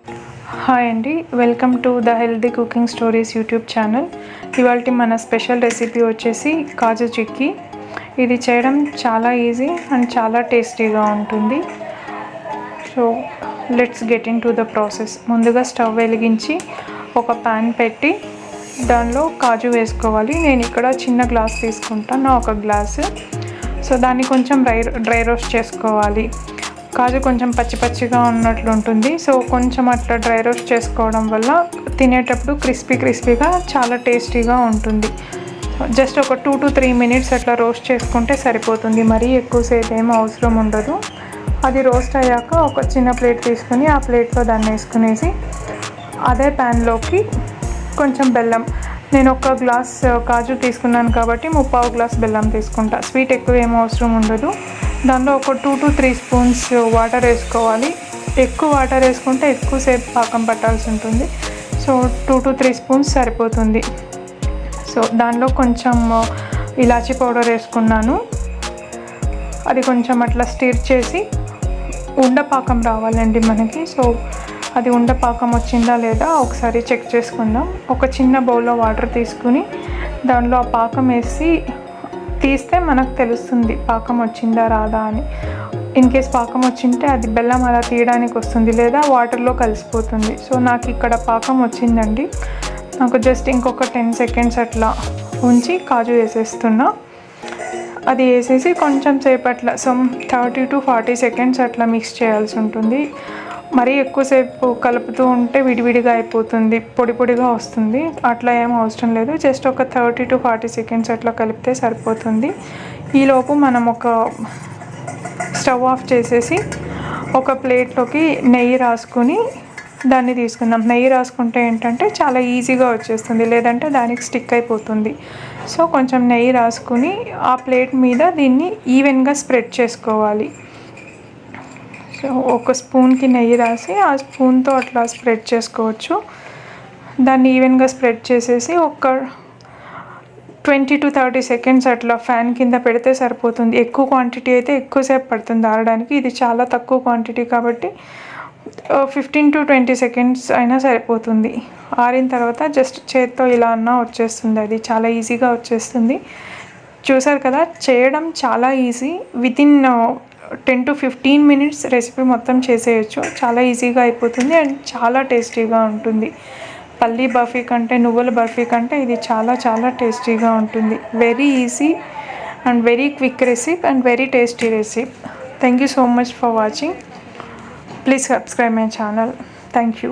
Hi అండి, welcome to the healthy cooking stories YouTube channel. ఇవాళ మన స్పెషల్ రెసిపీ వచ్చేసి కాజు చిక్కీ. ఇది చేయడం చాలా ఈజీ అండ్ చాలా టేస్టీగా ఉంటుంది. So let's get in to the process. ముందుగా స్టవ్ వెలిగించి ఒక ప్యాన్ పెట్టి దానిలో కాజు వేసుకోవాలి. నేను ఇక్కడ చిన్న గ్లాస్ తీసుకుంటాను, ఒక గ్లాసు. సో దాన్ని కొంచెం డ్రై రోస్ట్ చేసుకోవాలి. కాజు కొంచెం పచ్చి పచ్చిగా ఉన్నట్లు ఉంటుంది. సో కొంచెం అట్లా డ్రై రోస్ట్ చేసుకోవడం వల్ల తినేటప్పుడు క్రిస్పీగా చాలా టేస్టీగా ఉంటుంది. జస్ట్ ఒక 2 to 3 minutes అట్లా రోస్ట్ చేసుకుంటే సరిపోతుంది. మరీ ఎక్కువసేపు ఏం అవసరం ఉండదు. అది రోస్ట్ అయ్యాక ఒక చిన్న ప్లేట్ తీసుకుని ఆ ప్లేట్లో దాన్ని వేసుకునేసి అదే ప్యాన్లోకి కొంచెం బెల్లం, నేను ఒక గ్లాస్ కాజు తీసుకున్నాను కాబట్టి 3/4 గ్లాస్ బెల్లం తీసుకుంటా. స్వీట్ ఎక్కువ ఏం అవసరం ఉండదు. దానిలో ఒక 2 to 3 స్పూన్స్ వాటర్ వేసుకోవాలి. ఎక్కువ వాటర్ వేసుకుంటే ఎక్కువసేపు పాకం పట్టాల్సి ఉంటుంది. సో 2 to 3 స్పూన్స్ సరిపోతుంది. సో దానిలో కొంచెం ఇలాచీ పౌడర్ వేసుకున్నాను. అది కొంచెం అట్లా స్టిర్ చేసి ఉండపాకం రావాలండి మనకి. సో అది ఉండపాకం వచ్చిందా లేదా ఒకసారి చెక్ చేసుకుందాం. ఒక చిన్న బౌల్లో వాటర్ తీసుకుని దానిలో ఆ పాకం వేసి తీస్తే మనకు తెలుస్తుంది పాకం వచ్చిందా రాదా అని. ఇన్ కేస్ పాకం వచ్చింటే అది బెల్లం అలా తీయడానికి వస్తుంది, లేదా వాటర్లో కలిసిపోతుంది. సో నాకు ఇక్కడ పాకం వచ్చిందండి. నాకు జస్ట్ ఇంకొక 10 seconds అట్లా ఉంచి కాజు వేసేస్తున్నా. అది వేసేసి కొంచెం సేపు అట్లా 30 to 40 seconds అట్లా మిక్స్ చేయాల్సి ఉంటుంది. మరీ ఎక్కువసేపు కలుపుతూ ఉంటే విడివిడిగా అయిపోతుంది, పొడిగా వస్తుంది. అట్లా ఏం అవసరం లేదు. జస్ట్ ఒక 30 to 40 seconds అట్లా కలిపితే సరిపోతుంది. ఈలోపు మనం ఒక స్టవ్ ఆఫ్ చేసేసి ఒక ప్లేట్లోకి నెయ్యి రాసుకుని దాన్ని తీసుకుందాం. నెయ్యి రాసుకుంటే ఏంటంటే చాలా ఈజీగా వచ్చేస్తుంది, లేదంటే దానికి స్టిక్ అయిపోతుంది. సో కొంచెం నెయ్యి రాసుకుని ఆ ప్లేట్ మీద దీన్ని ఈవెన్గా స్ప్రెడ్ చేసుకోవాలి. సో ఒక స్పూన్కి నెయ్యి రాసి ఆ స్పూన్తో అట్లా స్ప్రెడ్ చేసుకోవచ్చు. దాన్ని ఈవెన్గా స్ప్రెడ్ చేసేసి ఒక 20 to 30 seconds అట్లా ఫ్యాన్ కింద పెడితే సరిపోతుంది. ఎక్కువ క్వాంటిటీ అయితే ఎక్కువసేపు పడుతుంది ఆరడానికి. ఇది చాలా తక్కువ క్వాంటిటీ కాబట్టి 15 to 20 seconds అయినా సరిపోతుంది. ఆరిన తర్వాత జస్ట్ చేత్తో ఇలా అన్నా వచ్చేస్తుంది. అది చాలా ఈజీగా వచ్చేస్తుంది. చూసారు కదా, చేయడం చాలా easy. Within 10 to 15 minutes recipe మొత్తం చేసేయచ్చు. చాలా ఈజీగా అయిపోతుంది అండ్ చాలా టేస్టీగా ఉంటుంది. పల్లీ బర్ఫీ కంటే, నువ్వుల బర్ఫీ కంటే ఇది చాలా చాలా టేస్టీగా ఉంటుంది. Very easy and very quick recipe and very tasty recipe. Thank you so much for watching. Please subscribe my channel. Thank you.